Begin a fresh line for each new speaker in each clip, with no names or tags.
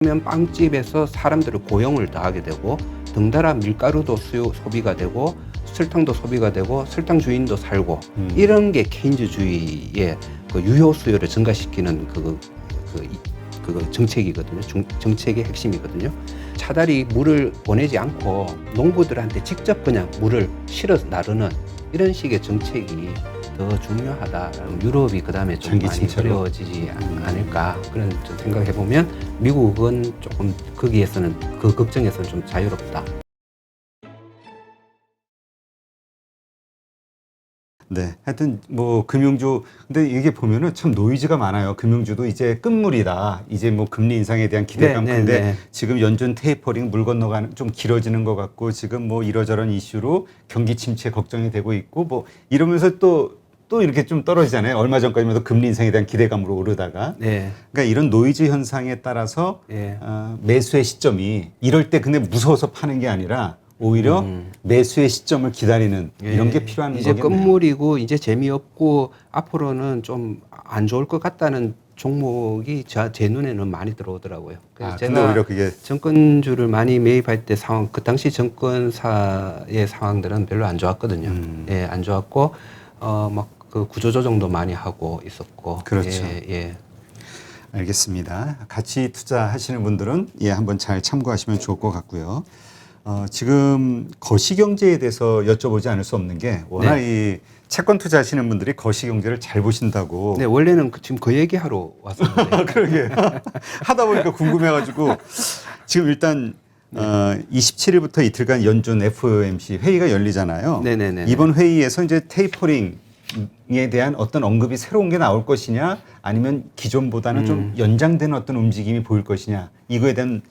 그러면 빵집에서 사람들을 고용을 더 하게 되고 덩달아 밀가루도 소비가 되고 설탕도 소비가 되고 설탕 주인도 살고 이런 게 케인즈주의의 그 유효 수요를 증가시키는 그 정책이거든요. 정책의 핵심이거든요. 차라리 물을 보내지 않고 농부들한테 직접 그냥 물을 실어 나르는 이런 식의 정책이 더 중요하다. 유럽이 그 다음에 좀 많이 어려워지지 않을까 그런 좀 생각해 보면 미국은 조금 거기에서는 그 걱정에서는 좀 자유롭다.
네, 하여튼 뭐 금융주 근데 이게 보면은 참 노이즈가 많아요. 금융주도 이제 끝물이다. 이제 뭐 금리 인상에 대한 기대감 근데 지금 연준 테이퍼링 물 건너가는 좀 길어지는 것 같고 지금 뭐 이러저런 이슈로 경기 침체 걱정이 되고 있고 뭐 이러면서 또 이렇게 좀 떨어지잖아요. 얼마 전까지만 해도 금리 인상에 대한 기대감으로 오르다가 그러니까 이런 노이즈 현상에 따라서 매수의 시점이 이럴 때 근데 무서워서 파는 게 아니라 오히려 매수의 시점을 기다리는 이런 게 필요한
이제
거겠네요.
끝물이고 이제 재미없고 앞으로는 좀 안 좋을 것 같다는 종목이 제 눈에는 많이 들어오더라고요. 그래서
근데 오히려 그게
정권주를 많이 매입할 때 그 당시 정권사의 상황들은 별로 안 좋았거든요. 예, 안 좋았고 막 그 구조조정도 많이 하고 있었고.
그렇죠.
예.
알겠습니다. 같이 투자하시는 분들은 한번 잘 참고하시면 좋을 것 같고요. 지금 거시경제에 대해서 여쭤보지 않을 수 없는 게 워낙 이 채권 투자하시는 분들이 거시경제를 잘 보신다고.
네, 원래는 지금 그 얘기하러 왔었는데.
그러게 하다 보니까 궁금해가지고 지금 일단 27일부터 이틀간 연준 FOMC 회의가 열리잖아요.
네네네.
이번 회의에서 이제 테이퍼링에 대한 어떤 언급이 새로운 게 나올 것이냐, 아니면 기존보다는 좀 연장되는 어떤 움직임이 보일 것이냐, 이거에 대한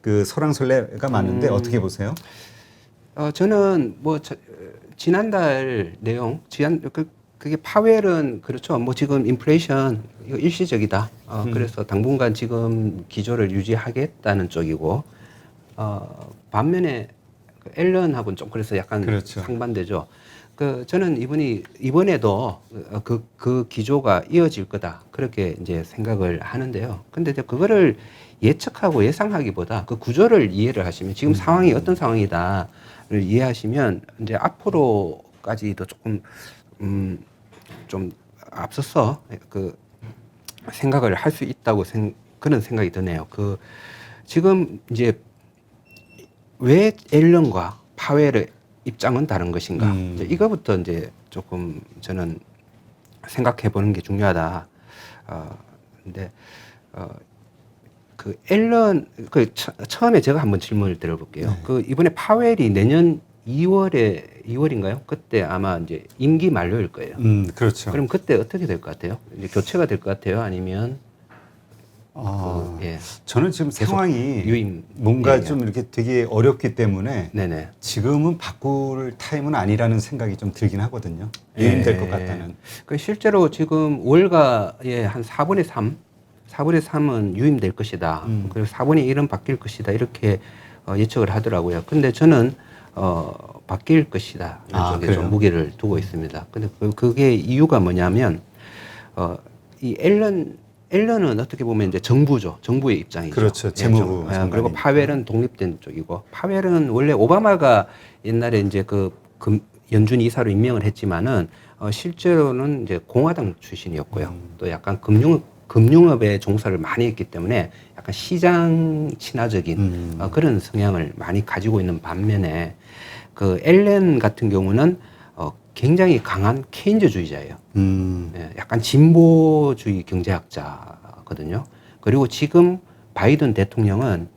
그 설왕설래가 많은데 어떻게 보세요?
저는 뭐 지난달 내용, 그게 파웰은 그렇죠. 뭐 지금 인플레이션 이거 일시적이다. 그래서 당분간 지금 기조를 유지하겠다는 쪽이고, 반면에 그 앨런하고는 좀 그래서 약간
그렇죠.
상반되죠. 저는 이번에도 그 기조가 이어질 거다. 그렇게 이제 생각을 하는데요. 근데 이제 그거를 예측하고 예상하기보다 그 구조를 이해를 하시면 지금 상황이 어떤 상황이다를 이해하시면 이제 앞으로까지도 조금 좀 앞서서 그 생각을 할 수 있다고 그런 생각이 드네요. 지금 이제 왜 앨런과 파웰의 입장은 다른 것인가? 이제 이거부터 이제 조금 저는 생각해 보는 게 중요하다. 근데 그 앨런 처음에 제가 한번 질문을 드려볼게요. 이번에 파웰이 내년 2월인가요? 그때 아마 이제 임기 만료일 거예요.
그렇죠.
그럼 그때 어떻게 될 것 같아요? 이제 교체가 될 것 같아요? 아니면
저는 지금 상황이
유임
뭔가 좀 이렇게 되게 어렵기 때문에
네네.
지금은 바꿀 타임은 아니라는 생각이 좀 들긴 하거든요. 유임될 것 같다는.
실제로 지금 월가의 한 4분의 3은 유임될 것이다. 그리고 4분의 1은 바뀔 것이다. 이렇게 예측을 하더라고요. 근데 저는 바뀔 것이다. 이런 쪽에
그래요?
좀 무게를 두고 있습니다. 근데 그게 이유가 뭐냐면 이 앨런은 어떻게 보면 이제 정부죠. 정부의 입장이죠.
그렇죠. 재무부.
그리고 파웰은 독립된 쪽이고, 파웰은 원래 오바마가 옛날에 이제 연준 이사로 임명을 했지만은 실제로는 이제 공화당 출신이었고요. 또 약간 금융업에 종사를 많이 했기 때문에 약간 시장 친화적인 그런 성향을 많이 가지고 있는 반면에 그 앨런 같은 경우는 굉장히 강한 케인즈주의자예요. 약간 진보주의 경제학자거든요. 그리고 지금 바이든 대통령은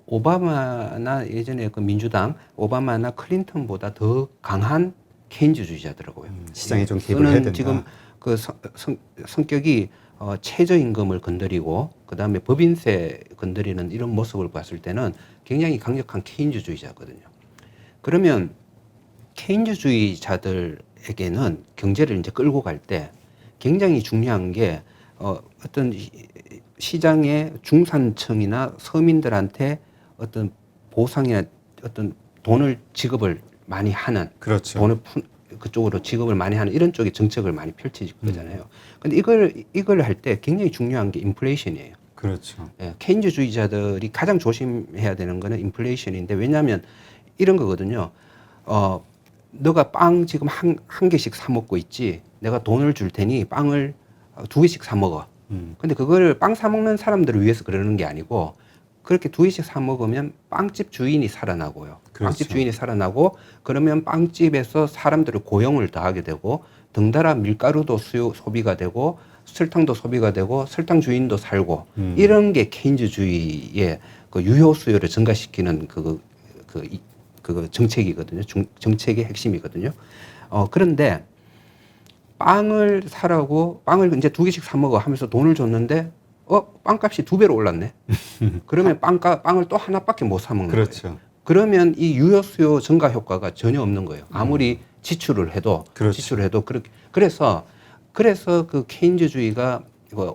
오바마나 예전에 그 민주당 오바마나 클린턴보다 더 강한 케인즈주의자더라고요.
시장에 좀 개입을 해야 된다.
지금 그 성격이 최저임금을 건드리고 그다음에 법인세 건드리는 이런 모습을 봤을 때는 굉장히 강력한 케인즈주의자거든요. 그러면 케인즈주의자들에게는 경제를 이제 끌고 갈 때 굉장히 중요한 게 어떤 시장의 중산층이나 서민들한테 어떤 보상이나 어떤 돈을 지급을 많이 하는,
그렇죠.
그쪽으로 지급을 많이 하는 이런 쪽의 정책을 많이 펼칠 거잖아요. 근데 이걸 할 때 굉장히 중요한 게 인플레이션이에요.
그렇죠.
예, 케인즈주의자들이 가장 조심해야 되는 거는 인플레이션인데 왜냐하면 이런 거거든요. 너가 빵 지금 한 개씩 사 먹고 있지. 내가 돈을 줄 테니 빵을 2개씩 사 먹어. 근데 그걸 빵 사 먹는 사람들을 위해서 그러는 게 아니고 그렇게 2개씩 사 먹으면 빵집 주인이 살아나고요.
그렇죠.
빵집 주인이 살아나고 그러면 빵집에서 사람들을 고용을 더하게 되고 덩달아 밀가루도 소비가 되고 설탕도 소비가 되고 설탕 주인도 살고 이런 게 케인즈주의의 그 유효 수요를 증가시키는 그 정책이거든요. 정책의 핵심이거든요. 그런데 빵을 사라고 빵을 이제 2개씩 사 먹어 하면서 돈을 줬는데 빵값이 2배로 올랐네. 그러면 빵을 또 하나밖에 못 사 먹는
그렇죠.
거예요. 그러면 이 유효 수요 증가 효과가 전혀 없는 거예요. 아무리 지출을 해도
그렇죠.
그래서 그 케인즈주의가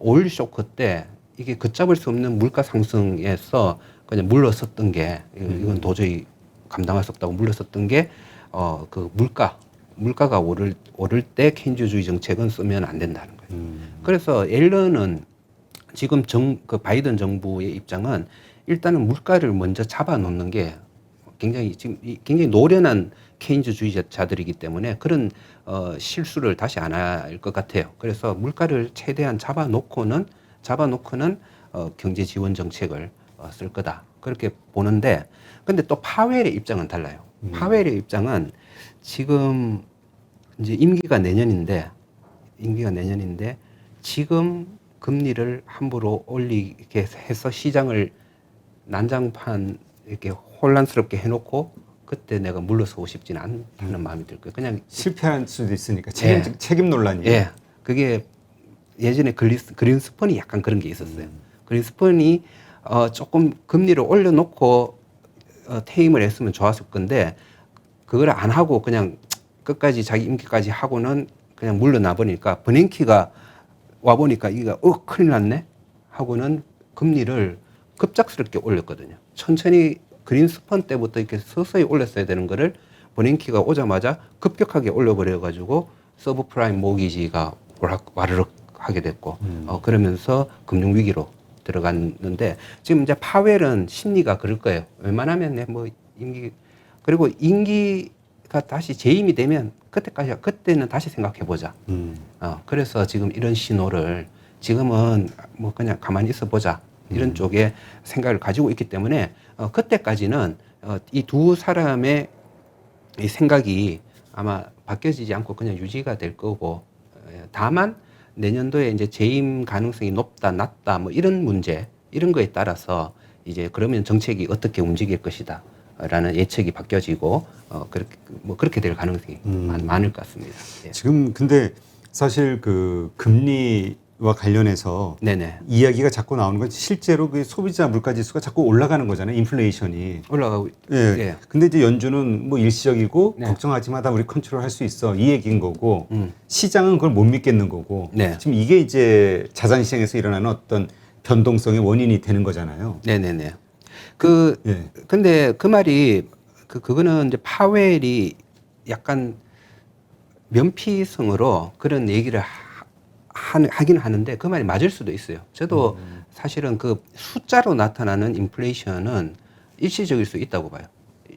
오일 쇼크 때 이게 걷잡을 수 없는 물가 상승에서 그냥 물러섰던 게 이건 도저히 감당할 수 없다고 물러섰던 게 그 물가가 오를 때 케인즈주의 정책은 쓰면 안 된다는 거예요. 그래서 옐런은 지금 그 바이든 정부의 입장은 일단은 물가를 먼저 잡아놓는 게 굉장히 노련한 케인즈주의자들이기 때문에 그런 실수를 다시 안 할 것 같아요. 그래서 물가를 최대한 잡아놓고는 경제 지원 정책을 쓸 거다. 그렇게 보는데 근데 또 파웰의 입장은 달라요. 파웰의 입장은 지금 이제 임기가 내년인데 지금 금리를 함부로 올리게 해서 시장을 난장판 이렇게 혼란스럽게 해놓고 그때 내가 물러서고 싶지는 않다는 마음이 들 거예요. 그냥
실패할 수도 있으니까
예.
책임 논란이에요.
예, 그게 예전에 그린스펀이 약간 그런 게 있었어요. 그린스펀이 조금 금리를 올려놓고 퇴임을 했으면 좋았을 건데 그걸 안 하고 그냥 끝까지 자기 임기까지 하고는 그냥 물러나 보니까 버냉키가 와 보니까 이게 큰일 났네 하고는 금리를 급작스럽게 올렸거든요. 천천히 그린스펀 때부터 이렇게 서서히 올렸어야 되는 거를 버냉키가 오자마자 급격하게 올려버려가지고 서브프라임 모기지가 와르륵 하게 됐고 그러면서 금융위기로 들어갔는데 지금 이제 파웰은 심리가 그럴 거예요. 웬만하면 뭐 그리고 임기가 다시 재임이 되면 그때는 다시 생각해 보자. 그래서 지금 이런 신호를 지금은 뭐 그냥 가만히 있어 보자. 이런 쪽에 생각을 가지고 있기 때문에 그때까지는 이 두 사람의 이 생각이 아마 바뀌어지지 않고 그냥 유지가 될 거고 다만 내년도에 이제 재임 가능성이 높다 낮다 뭐 이런 문제 이런 거에 따라서 이제 그러면 정책이 어떻게 움직일 것이다 라는 예측이 바뀌어지고 그렇게 될 가능성이 많을 것 같습니다. 예.
지금 근데 사실 그 금리와 관련해서
네네.
이야기가 자꾸 나오는 건 실제로 그 소비자 물가 지수가 자꾸 올라가는 거잖아요. 인플레이션이.
올라가고
예.
예.
근데 이제 연준은 뭐 일시적이고
네.
걱정하지 마. 다 우리 컨트롤 할 수 있어. 이 얘기인 거고 시장은 그걸 못 믿겠는 거고.
네.
지금 이게 이제 자산 시장에서 일어나는 어떤 변동성의 원인이 되는 거잖아요.
네네네.
예.
근데 그 말이 그거는 이제 파웰이 약간 면피성으로 그런 얘기를 하긴 하는데 그 말이 맞을 수도 있어요. 저도 사실은 그 숫자로 나타나는 인플레이션은 일시적일 수 있다고 봐요.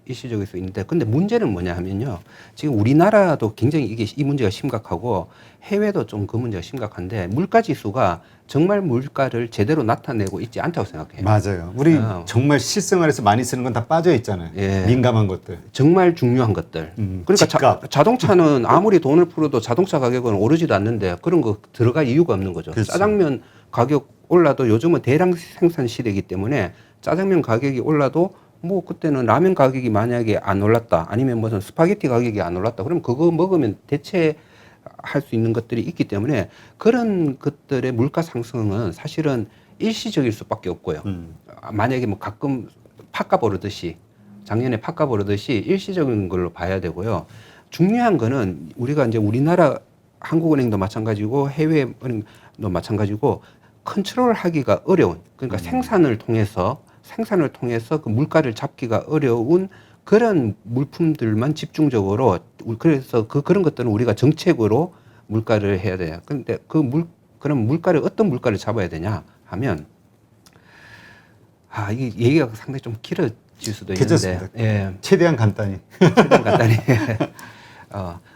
일시적일 수 있는데 근데 문제는 뭐냐 하면요. 지금 우리나라도 굉장히 이 문제가 심각하고 해외도 좀 그 문제가 심각한데 물가 지수가 정말 물가를 제대로 나타내고 있지 않다고 생각해요.
맞아요. 우리 정말 실생활에서 많이 쓰는 건 다 빠져 있잖아요.
예.
민감한 것들.
정말 중요한 것들. 그러니까
집값.
자동차는 아무리 돈을 풀어도 자동차 가격은 오르지도 않는데 그런 거 들어갈 이유가 없는 거죠.
그렇죠.
짜장면 가격 올라도 요즘은 대량 생산 시대이기 때문에 짜장면 가격이 올라도 뭐 그때는 라면 가격이 만약에 안 올랐다 아니면 무슨 스파게티 가격이 안 올랐다 그러면 그거 먹으면 대체할 수 있는 것들이 있기 때문에 그런 것들의 물가 상승은 사실은 일시적일 수밖에 없고요. 만약에 뭐 가끔 팥값 오르듯이 작년에 팥값 오르듯이 일시적인 걸로 봐야 되고요. 중요한 거는 우리가 이제 우리나라 한국은행도 마찬가지고 해외은행도 마찬가지고 컨트롤하기가 어려운 그러니까 생산을 통해서 그 물가를 잡기가 어려운 그런 물품들만 집중적으로 그래서 그런 것들은 우리가 정책으로 물가를 해야 돼요. 근데 그럼 물가를 어떤 물가를 잡아야 되냐 하면 이게 얘기가 상당히 좀 길어질 수도 있는데.
괜찮습니다.
예.
최대한 간단히.
최대한 간단히.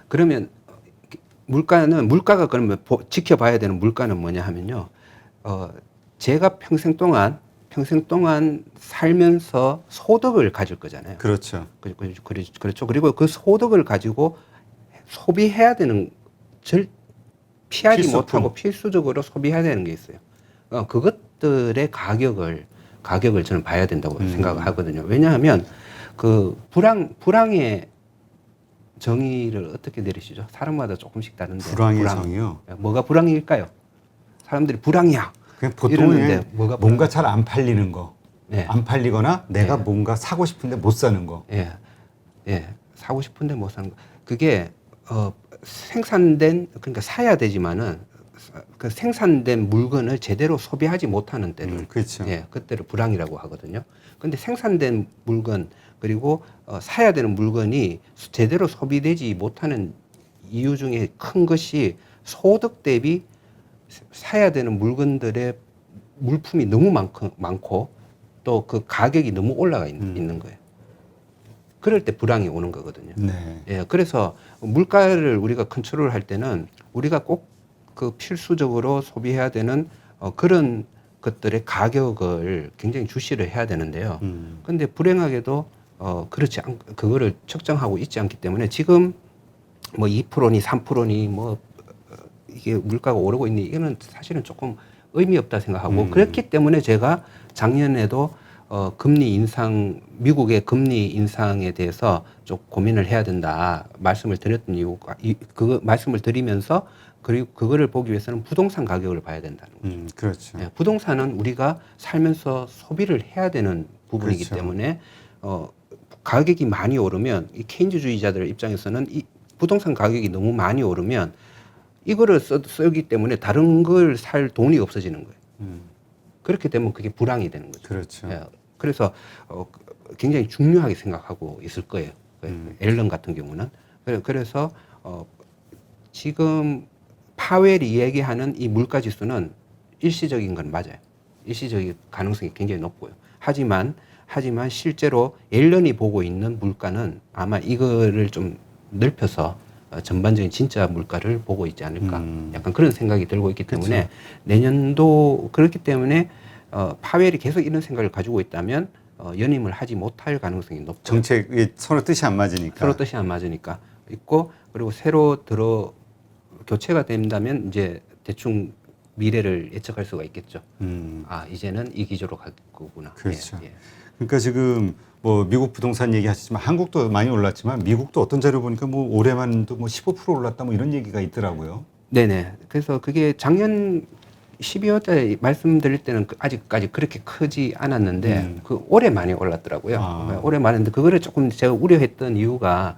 그러면 물가가 그러면 지켜봐야 되는 물가는 뭐냐 하면요. 제가 평생 동안 살면서 소득을 가질 거잖아요.
그렇죠.
그렇죠. 그리고 그 소득을 가지고 소비해야 되는 피하지
필수품.
못하고 필수적으로 소비해야 되는 게 있어요. 그것들의 가격을 저는 봐야 된다고 생각을 하거든요. 왜냐하면 그 불황의 정의를 어떻게 내리시죠? 사람마다 조금씩 다른데.
불황의 정의요?
뭐가 불황일까요? 사람들이 불황이야.
그냥 보통은
이러는데 뭐가
뭔가 잘 안 팔리는 거,
네.
안 팔리거나 내가
네.
뭔가 사고 싶은데 못 사는 거.
예, 사고 싶은데 못 사는 거. 그게 생산된 그러니까 사야 되지만은 그 생산된 물건을 제대로 소비하지 못하는 때를
그렇죠.
그때를 불황이라고 하거든요. 근데 생산된 물건 그리고 사야 되는 물건이 제대로 소비되지 못하는 이유 중에 큰 것이 소득 대비 사야 되는 물건들의 물품이 너무 많고 또 그 가격이 너무 올라가 있는 거예요. 그럴 때 불황이 오는 거거든요.
네.
그래서 물가를 우리가 컨트롤할 때는 우리가 꼭 그 필수적으로 소비해야 되는 그런 것들의 가격을 굉장히 주시를 해야 되는데요. 근데 불행하게도 그거를 측정하고 있지 않기 때문에 지금 뭐 2%니 3%니 뭐 이게 물가가 오르고 있니 이거는 사실은 조금 의미 없다 생각하고 그렇기 때문에 제가 작년에도 미국의 금리 인상에 대해서 좀 고민을 해야 된다 말씀을 드렸던 이유가 그 말씀을 드리면서 그리고 그거를 보기 위해서는 부동산 가격을 봐야 된다는 거죠.
그렇죠.
부동산은 우리가 살면서 소비를 해야 되는 부분이기
그렇죠.
때문에 가격이 많이 오르면 이 케인즈주의자들 입장에서는 이 부동산 가격이 너무 많이 오르면 이거를 쓰기 때문에 다른 걸 살 돈이 없어지는 거예요. 그렇게 되면 그게 불황이 되는 거죠.
그렇죠.
그래서 굉장히 중요하게 생각하고 있을 거예요. 앨런 같은 경우는. 그래서 지금 파웰이 얘기하는 이 물가 지수는 일시적인 건 맞아요. 일시적인 가능성이 굉장히 높고요. 하지만 실제로 앨런이 보고 있는 물가는 아마 이거를 좀 넓혀서 전반적인 진짜 물가를 보고 있지 않을까. 약간 그런 생각이 들고 있기 때문에
그렇죠.
내년도 그렇기 때문에 파웰이 계속 이런 생각을 가지고 있다면 연임을 하지 못할 가능성이 높고
정책이 서로 뜻이 안 맞으니까.
서로 뜻이 안 맞으니까 있고 그리고 새로 교체가 된다면 이제 대충 미래를 예측할 수가 있겠죠. 이제는 이 기조로 갈 거구나.
그렇죠. 그러니까 지금 뭐 미국 부동산 얘기하시지만 한국도 많이 올랐지만 미국도 어떤 자료 보니까 뭐 올해만도 뭐 15% 올랐다 뭐 이런 얘기가 있더라고요.
네네. 그래서 그게 작년 12월달에 말씀드릴 때는 아직까지 그렇게 크지 않았는데 그 올해 많이 올랐더라고요. 올해 많이 했는데 그거를 조금 제가 우려했던 이유가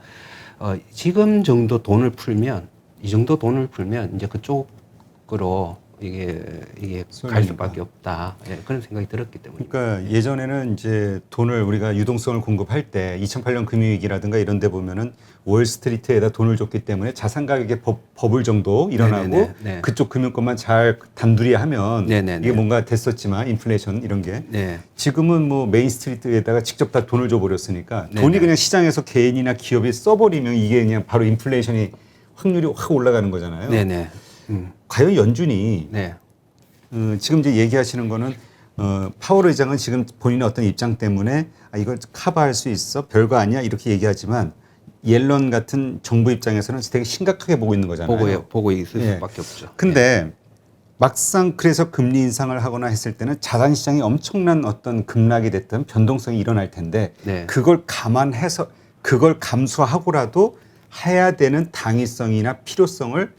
지금 정도 돈을 풀면 이 정도 돈을 풀면 이제 그쪽으로 이게 갈 수밖에 없다. 그런 생각이 들었기 때문에.
그러니까 예전에는 이제 돈을 우리가 유동성을 공급할 때 2008년 금융위기라든가 이런 데 보면은 월스트리트에다 돈을 줬기 때문에 자산 가격의 버블 정도 일어나고
네네네.
그쪽 금융권만 잘 단둘이 하면
네네네.
이게 뭔가 됐었지만 인플레이션 이런 게
네.
지금은 뭐 메인스트리트에다가 직접 다 돈을 줘버렸으니까
네네.
돈이 그냥 시장에서 개인이나 기업이 써버리면 이게 그냥 바로 인플레이션이 확률이 확 올라가는 거잖아요.
네네.
과연 연준이
네.
지금 이제 얘기하시는 거는 파월 의장은 지금 본인의 어떤 입장 때문에 이걸 커버할 수 있어 별거 아니야 이렇게 얘기하지만 옐런 같은 정부 입장에서는 되게 심각하게 보고 있는 거잖아요.
보고 있을
예.
수밖에 없죠.
근데 막상 그래서 금리 인상을 하거나 했을 때는 자산 시장이 엄청난 어떤 급락이 됐든 변동성이 일어날 텐데
네.
그걸 감안해서 그걸 감수하고라도 해야 되는 당위성이나 필요성을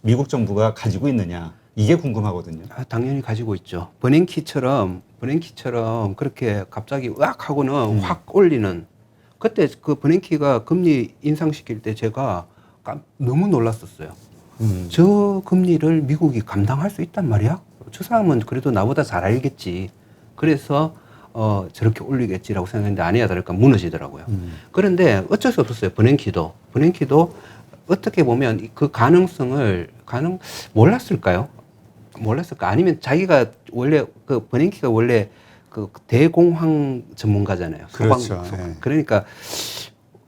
미국 정부가 가지고 있느냐 이게 궁금하거든요.
당연히 가지고 있죠. 버냉키처럼 그렇게 갑자기 으악 하고는 확 올리는 그때 그 버냉키가 금리 인상시킬 때 제가 너무 놀랐었어요. 저 금리를 미국이 감당할 수 있단 말이야? 저 사람은 그래도 나보다 잘 알겠지. 그래서 저렇게 올리겠지라고 생각했는데 아니야 다를까 무너지더라고요. 그런데 어쩔 수 없었어요. 버냉키도 어떻게 보면 그 가능성을 몰랐을까요? 아니면 자기가 원래 그 버냉키가 원래 그 대공황 전문가잖아요.
그렇죠. 예.
그러니까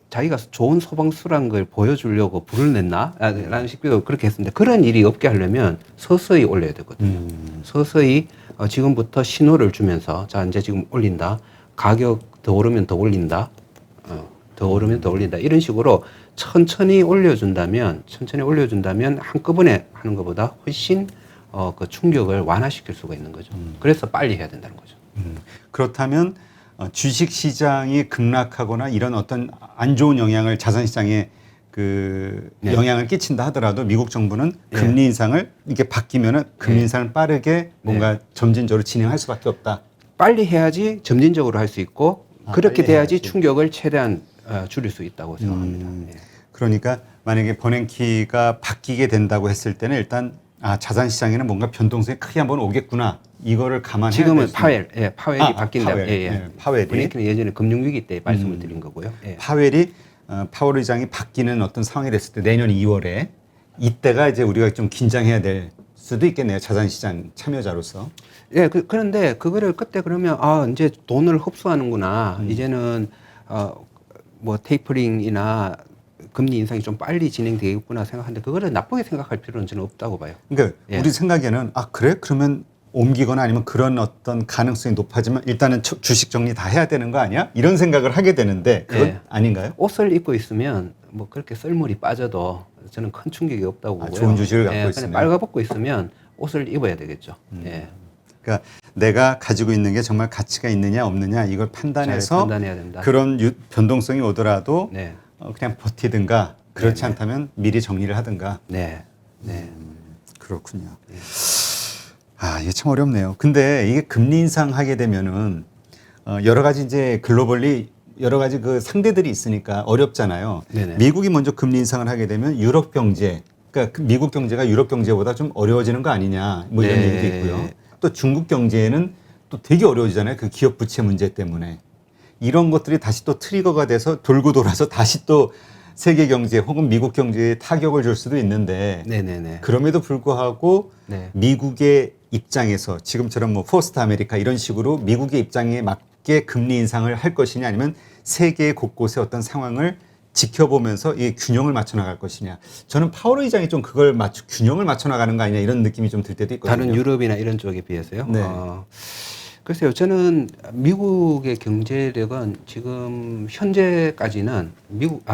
자기가 좋은 소방수란 걸 보여주려고 불을 냈나? 라는 식으로 그렇게 했습니다. 그런 일이 없게 하려면 서서히 올려야 되거든요. 서서히 지금부터 신호를 주면서 자, 이제 지금 올린다. 가격 더 오르면 더 올린다. 더 오르면 더 올린다. 이런 식으로 천천히 올려준다면 한꺼번에 하는 것보다 훨씬 그 충격을 완화시킬 수가 있는 거죠. 그래서 빨리 해야 된다는 거죠.
그렇다면 주식 시장이 급락하거나 이런 어떤 안 좋은 영향을 자산 시장에 그
네.
영향을 끼친다 하더라도 미국 정부는
네.
금리 인상을 이게 바뀌면은 금리
네.
인상을 빠르게 뭔가 점진적으로 진행할 수밖에 없다.
빨리 해야지 점진적으로 할 수 있고 그렇게
빨리
돼야지
해야지.
충격을 최대한 줄일 수 있다고 생각합니다. 예.
그러니까 만약에 버냉키가 바뀌게 된다고 했을 때는 일단 자산 시장에는 뭔가 변동성이 크게 한번 오겠구나. 이거를 감안해야
지금은
되겠습니다.
파웰이 바뀐다.
파웰.
예.
파웰이
버냉키는 예전에 금융위기 때 말씀을 드린 거고요. 예.
파웰이 파월 의장이 바뀌는 어떤 상황이 됐을 때 내년 2월에 이때가 이제 우리가 좀 긴장해야 될 수도 있겠네요. 자산 시장 참여자로서.
예, 그런데 그거를 그때 그러면 이제 돈을 흡수하는구나. 이제는 뭐 테이퍼링이나 금리 인상이 좀 빨리 진행되겠구나 생각하는데 그거를 나쁘게 생각할 필요는 저는 없다고 봐요.
그러니까
예.
우리 생각에는 그래? 그러면 옮기거나 아니면 그런 어떤 가능성이 높아지면 일단은 주식 정리 다 해야 되는 거 아니야? 이런 생각을 하게 되는데 그건
예.
아닌가요?
옷을 입고 있으면 뭐 그렇게 썰물이 빠져도 저는 큰 충격이 없다고 보고요.
좋은 주식을 갖고
그냥
있으면.
빨가벗고 있으면 옷을 입어야 되겠죠. 예.
그러니까 내가 가지고 있는 게 정말 가치가 있느냐 없느냐 이걸
잘
판단해서
판단해야 된다.
그런 변동성이 오더라도
네,
그냥 버티든가 그렇지
네, 네.
않다면 미리 정리를 하든가.
네, 네.
그렇군요. 이게 참 어렵네요. 근데 이게 금리 인상하게 되면은 여러 가지 이제 글로벌리 여러 가지 그 상대들이 있으니까 어렵잖아요.
네네.
미국이 먼저 금리 인상을 하게 되면 유럽 경제, 그러니까 그 미국 경제가 유럽 경제보다 좀 어려워지는 거 아니냐, 뭐 이런
네.
얘기도 있고요. 또 중국 경제는 또 되게 어려워지잖아요. 그 기업 부채 문제 때문에. 이런 것들이 다시 또 트리거가 돼서 돌고 돌아서 다시 또 세계 경제 혹은 미국 경제에 타격을 줄 수도 있는데
네네네.
그럼에도 불구하고
네.
미국의 입장에서 지금처럼 뭐 포스트 아메리카 이런 식으로 미국의 입장에 맞게 금리 인상을 할 것이냐 아니면 세계 곳곳의 어떤 상황을 지켜보면서 이 균형을 맞춰 나갈 것이냐. 저는 파월 의장이 좀 그걸 균형을 맞춰 나가는 거 아니냐 이런 느낌이 좀 들 때도 있거든요.
다른 유럽이나 이런 쪽에 비해서요.
네.
글쎄요, 저는 미국의 경제력은 지금 현재까지는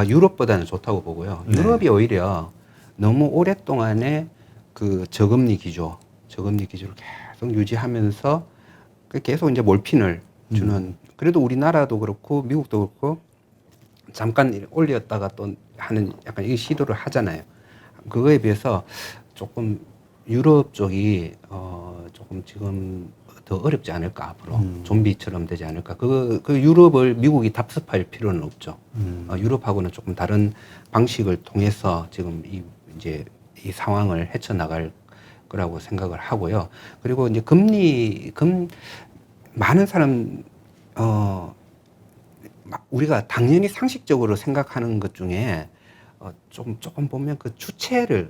유럽보다는 좋다고 보고요.
네.
유럽이 오히려 너무 오랫동안의 그 저금리 기조를 계속 유지하면서 계속 이제 몰핀을 주는. 그래도 우리나라도 그렇고 미국도 그렇고 잠깐 올렸다가 또 하는 약간 이 시도를 하잖아요. 그거에 비해서 조금 유럽 쪽이 조금 지금 더 어렵지 않을까 앞으로 좀비처럼 되지 않을까. 그 유럽을 미국이 답습할 필요는 없죠. 유럽하고는 조금 다른 방식을 통해서 지금 이제 이 상황을 헤쳐나갈 거라고 생각을 하고요. 그리고 이제 많은 사람 우리가 당연히 상식적으로 생각하는 것 중에 조금 보면 그 주체를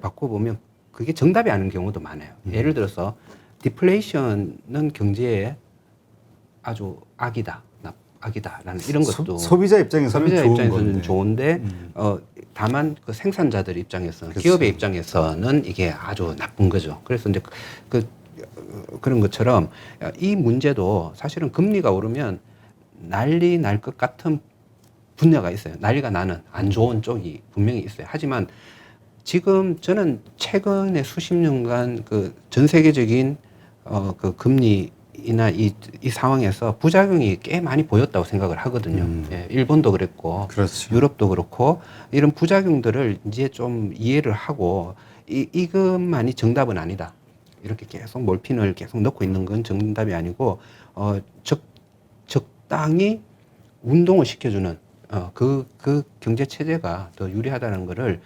바꿔보면 그게 정답이 아닌 경우도 많아요. 예를 들어서 디플레이션은 경제에 아주 악이다라는 이런 것도
소비자 입장에서는
소비자
좋은
입장에서는
건데.
좋은데 다만 그 생산자들 입장에서는
그렇죠.
기업의 입장에서는 이게 아주 나쁜 거죠. 그래서 이제 그런 것처럼 이 문제도 사실은 금리가 오르면 난리 날 것 같은 분야가 있어요. 난리가 나는 안 좋은 쪽이 분명히 있어요. 하지만 지금 저는 최근에 수십 년간 그 전 세계적인 그 금리나 이 상황에서 부작용이 꽤 많이 보였다고 생각을 하거든요. 예, 일본도 그랬고,
그렇죠.
유럽도 그렇고 이런 부작용들을 이제 좀 이해를 하고 이것만이 정답은 아니다. 이렇게 계속 몰핀을 계속 넣고 있는 건 정답이 아니고 적당히 운동을 시켜주는 그 경제 체제가 더 유리하다는 거를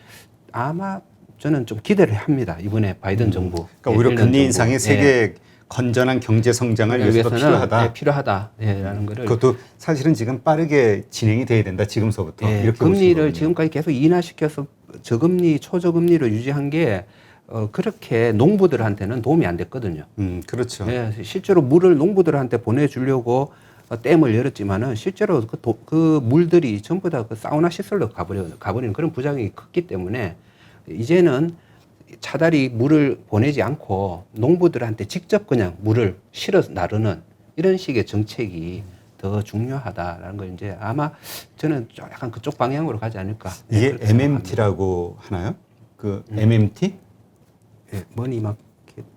아마 저는 좀 기대를 합니다. 이번에 바이든 정부.
그러니까 오히려
1년
금리
정부.
인상이 세계 건전한 경제 성장을 위해서도 필요하다.
네, 필요하다라는 거를.
그것도 사실은 지금 빠르게 진행이 돼야 된다. 지금서부터.
예,
이렇게
금리를
보시는 거군요.
지금까지 계속 인하시켜서 저금리, 초저금리를 유지한 게 그렇게 농부들한테는 도움이 안 됐거든요.
그렇죠.
예, 실제로 물을 농부들한테 보내주려고 댐을 열었지만은 실제로 그 물들이 전부 다 그 사우나 시설로 가버리는 그런 부작용이 컸기 때문에 이제는 차라리 물을 보내지 않고 농부들한테 직접 그냥 물을 실어 나르는 이런 식의 정책이 더 중요하다라는 걸 이제 아마 저는 약간 그쪽 방향으로 가지 않을까.
이게
그렇게 생각합니다.
MMT라고 하나요? 그 MMT?
예, 머니마켓.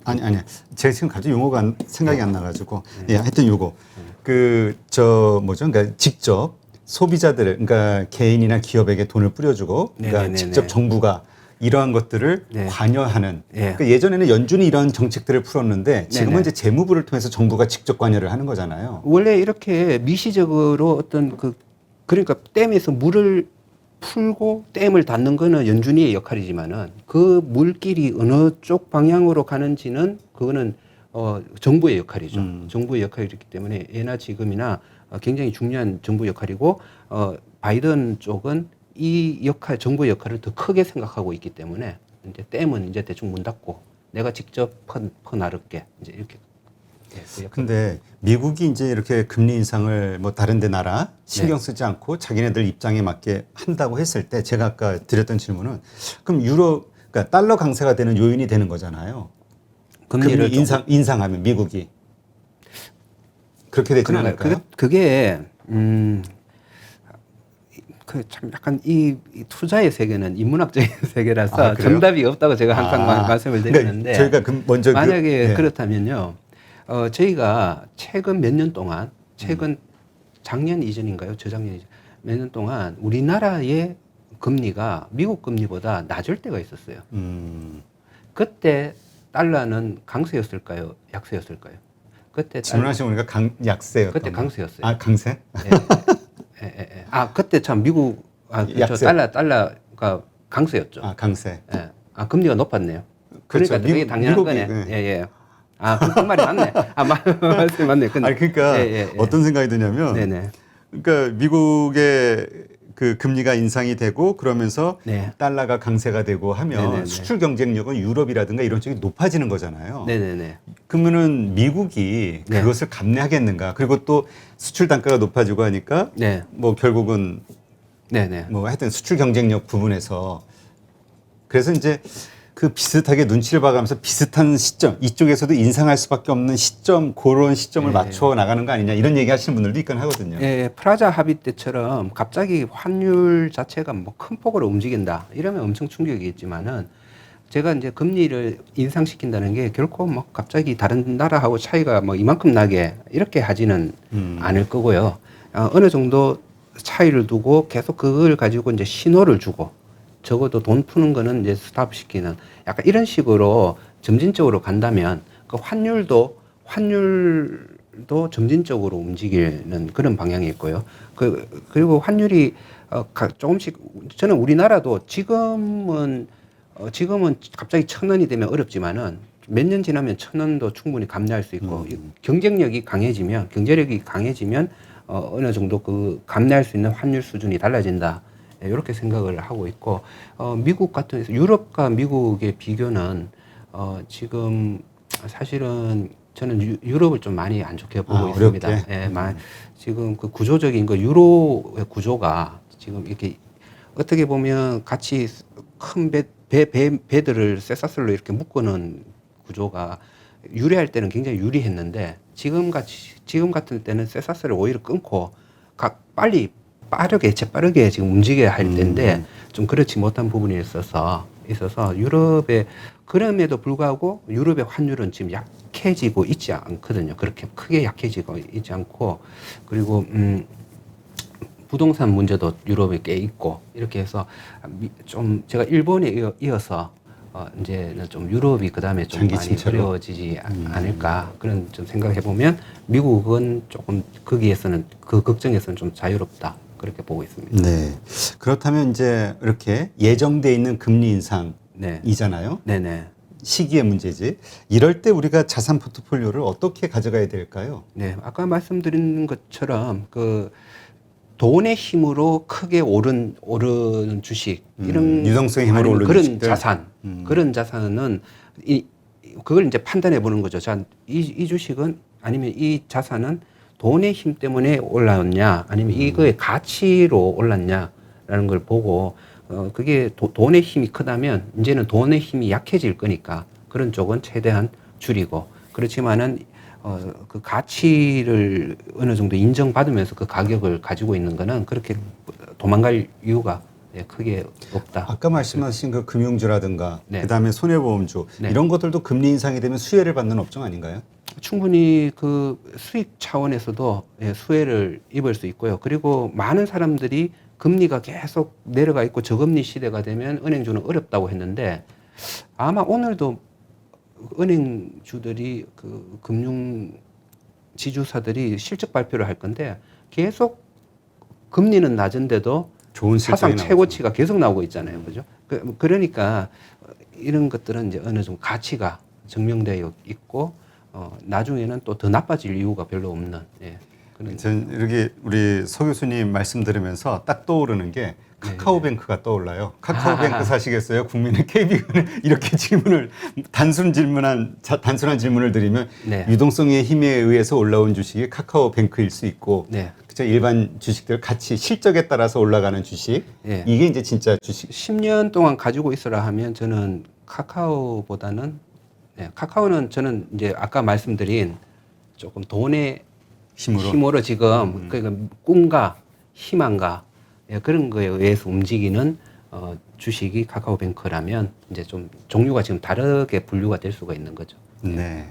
아니 제가 지금 갑자기 용어가 생각이 안 나가지고 예 하여튼 요거 그 저 뭐죠 그러니까 직접 소비자들 그러니까 개인이나 기업에게 돈을 뿌려주고 그러니까
네네네네.
직접 정부가 이러한 것들을
네.
관여하는
예.
그러니까 예전에는 연준이 이런 정책들을 풀었는데 지금은
네네.
이제 재무부를 통해서 정부가 직접 관여를 하는 거잖아요.
원래 이렇게 미시적으로 어떤 그러니까 댐에서 물을 풀고 댐을 닫는 거는 연준이의 역할이지만은 그 물길이 어느 쪽 방향으로 가는지는 그거는 정부의 역할이죠. 정부의 역할이기 때문에 예나 지금이나 굉장히 중요한 정부 역할이고 바이든 쪽은 이 역할, 정부의 역할을 더 크게 생각하고 있기 때문에 이제 댐은 이제 대충 문 닫고 내가 직접 퍼 나를게 이제 이렇게. 예, 그 역할을.
근데 미국이 이제 이렇게 금리 인상을 뭐 다른 데 나라 신경 쓰지 않고 자기네들 입장에 맞게 한다고 했을 때 제가 아까 드렸던 질문은 그럼 그러니까 달러 강세가 되는 요인이 되는 거잖아요.
금리를
금리 인상하면 미국이 그렇게 되지는 않을까요?
그게 그 참 약간 이 투자의 세계는 인문학적인 세계라서
아, 그래요?
정답이 없다고 제가 항상 말씀을 드리는데
그러니까 저희가 먼저
만약에
예.
그렇다면요, 저희가 최근 몇 년 동안 최근 작년 이전인가요, 저작년 이전 몇 년 동안 우리나라의 금리가 미국 금리보다 낮을 때가 있었어요. 그때 달러는 강세였을까요, 약세였을까요? 그때
질문하신 거니까 약세였던
그때
거.
강세였어요.
아 강세?
예. 아 그때 참 미국 그렇죠.
약세.
달러가 강세였죠.
아 강세.
예. 아 금리가 높았네요.
그렇죠.
그러니까 되게 당연한
미국이,
거네.
네.
예. 아 그 말이 맞네. 아 말씀이 맞네. 근데,
아니 그러니까 어떤 생각이 드냐면
네네.
그러니까 미국의 그 금리가 인상이 되고 그러면서
네.
달러가 강세가 되고 하면
네네네.
수출 경쟁력은 유럽이라든가 이런 쪽이 높아지는 거잖아요.
네네네.
그러면은 미국이
네.
그것을 감내하겠는가? 그리고 또 수출 단가가 높아지고 하니까
네.
뭐 결국은
네네.
뭐 하여튼 수출 경쟁력 부분에서 그래서 이제 그 비슷하게 눈치를 봐가면서 비슷한 시점 이쪽에서도 인상할 수밖에 없는 시점 그런 시점을 맞춰 나가는 거 아니냐 이런 얘기 하시는 분들도 있긴 하거든요.
예, 프라자 합의 때처럼 갑자기 환율 자체가 뭐 큰 폭으로 움직인다 이러면 엄청 충격이겠지만은 제가 이제 금리를 인상시킨다는 게 결코 뭐 갑자기 다른 나라하고 차이가 뭐 이만큼 나게 이렇게 하지는 않을 거고요. 어느 정도 차이를 두고 계속 그걸 가지고 이제 신호를 주고 적어도 돈 푸는 거는 이제 스탑시키는 약간 이런 식으로 점진적으로 간다면 그 환율도 점진적으로 움직이는 그런 방향이 있고요. 그리고 환율이 조금씩 저는 우리나라도 지금은 갑자기 1,000원이 되면 어렵지만은 몇 년 지나면 1,000원도 충분히 감내할 수 있고 경쟁력이 강해지면 어느 정도 그 감내할 수 있는 환율 수준이 달라진다. 이렇게 생각을 하고 있고 미국 같은 유럽과 미국의 비교는 지금 사실은 저는 유럽을 좀 많이 안 좋게 보고 있습니다. 예, 지금 그 구조적인 그 유로의 구조가 지금 이렇게 어떻게 보면 같이 큰 배들을 쇠사슬로 이렇게 묶어놓은 구조가 유리할 때는 굉장히 유리했는데 지금 같은 때는 쇠사슬을 오히려 끊고 재빠르게 지금 움직여야 할 때인데 좀 그렇지 못한 부분이 있어서 유럽의 그럼에도 불구하고 유럽의 환율은 지금 약해지고 있지 않거든요. 그렇게 크게 약해지고 있지 않고 그리고 부동산 문제도 유럽에 꽤 있고 이렇게 해서 좀 제가 일본에 이어서 이제는 좀 유럽이 그다음에 좀 많이 어려워지지 않을까 그런 좀 생각해 보면 미국은 조금 거기에서는 그 걱정에서는 좀 자유롭다. 그렇게 보고 있습니다.
네. 그렇다면 이제 이렇게 예정돼 있는 금리 인상이잖아요.
네네.
시기의 문제지. 이럴 때 우리가 자산 포트폴리오를 어떻게 가져가야 될까요?
네. 아까 말씀드린 것처럼 돈의 힘으로 크게 오르는 주식 이런
유동성의 힘으로
아니면
오르는
그런
주식들.
자산 그런 자산은 그걸 이제 판단해 보는 거죠. 자, 이 주식은 아니면 이 자산은 돈의 힘 때문에 올랐냐 아니면 이거의 가치로 올랐냐라는 걸 보고 그게 돈의 힘이 크다면 이제는 돈의 힘이 약해질 거니까 그런 쪽은 최대한 줄이고 그렇지만은 그 가치를 어느 정도 인정받으면서 그 가격을 가지고 있는 거는 그렇게 도망갈 이유가 크게 없다.
아까 말씀하신 그 금융주라든가
네.
그다음에 손해보험주
네.
이런 것들도 금리 인상이 되면 수혜를 받는 업종 아닌가요?
충분히 그 수익 차원에서도 수혜를 입을 수 있고요. 그리고 많은 사람들이 금리가 계속 내려가 있고 저금리 시대가 되면 은행주는 어렵다고 했는데 아마 오늘도 은행주들이 그 금융 지주사들이 실적 발표를 할 건데 계속 금리는 낮은데도
좋은
사상
실적이
최고치가 계속 나오고 있잖아요. 그죠? 그러니까 이런 것들은 이제 어느 정도 가치가 증명되어 있고 나중에는 또 더 나빠질 이유가 별로 없는 그런
전 이렇게 우리 서 교수님 말씀 들으면서 딱 떠오르는 게 카카오뱅크가 떠올라요. 카카오뱅크 사시겠어요? 국민의 KB는 이렇게 질문을 단순한 질문을 드리면
네.
유동성의 힘에 의해서 올라온 주식이 카카오뱅크일 수 있고
네.
그죠? 일반 주식들 같이 실적에 따라서 올라가는 주식
네.
이게 이제 진짜 주식
10년 동안 가지고 있으라 하면 저는 카카오보다는 카카오는 저는 이제 아까 말씀드린 조금 돈의 힘으로 지금 그러니까 꿈과 희망과 그런 거에 의해서 움직이는 주식이 카카오뱅크라면 이제 좀 종류가 지금 다르게 분류가 될 수가 있는 거죠.
네,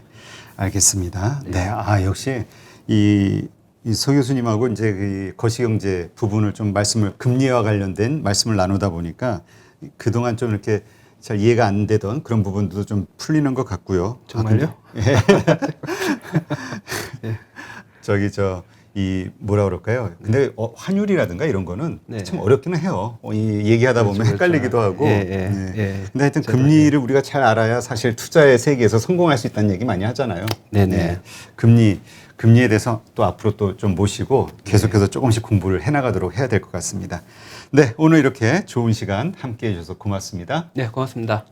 알겠습니다. 네, 역시 이 서 교수님하고 이제 그 거시경제 부분을 좀 금리와 관련된 말씀을 나누다 보니까 그동안 좀 이렇게 잘 이해가 안 되던 그런 부분도 좀 풀리는 것 같고요.
정말요?
이 뭐라 그럴까요? 근데 환율이라든가 이런 거는
네.
참 어렵기는 해요. 이 얘기하다 보면
그렇죠,
헷갈리기도 하고.
예.
근데 하여튼 금리를 우리가 잘 알아야 사실 투자의 세계에서 성공할 수 있다는 얘기 많이 하잖아요.
네네.
금리에 대해서 또 앞으로 또 좀 모시고 계속해서 조금씩 공부를 해나가도록 해야 될 것 같습니다. 네, 오늘 이렇게 좋은 시간 함께 해주셔서 고맙습니다.
네, 고맙습니다.